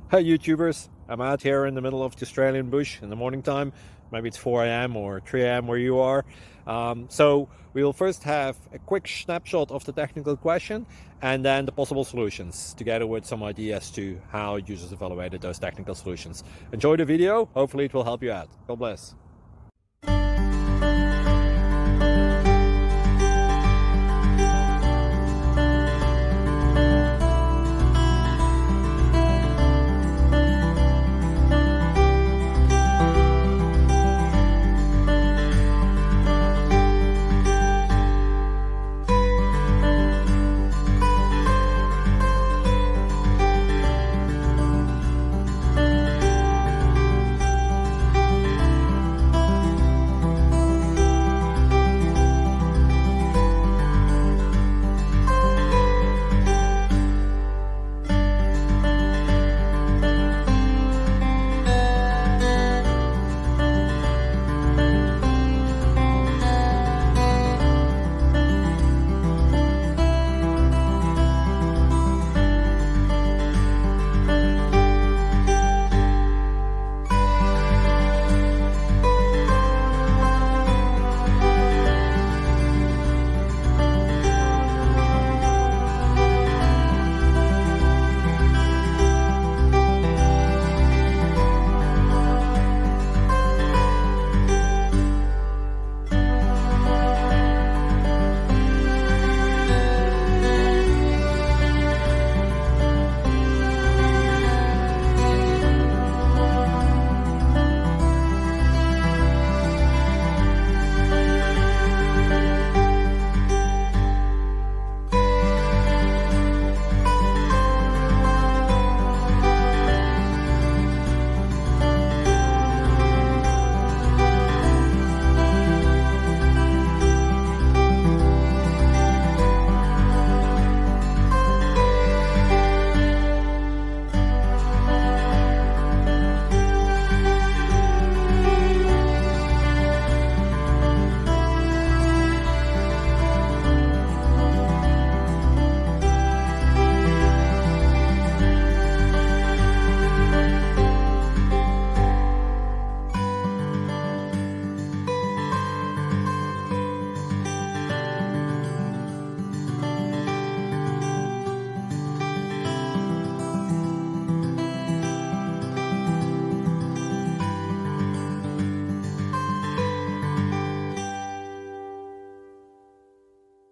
Hi YouTubers, I'm out here in the middle of the Australian bush in the morning time. Maybe it's 4 a.m. or 3 a.m. where you are. So we'll first have a quick snapshot of the technical question and then the possible solutions, together with some ideas to how users evaluated those technical solutions. Enjoy the video, hopefully it will help you out. God bless.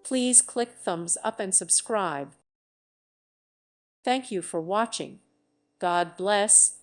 Please click thumbs up and subscribe. Thank you for watching. God bless.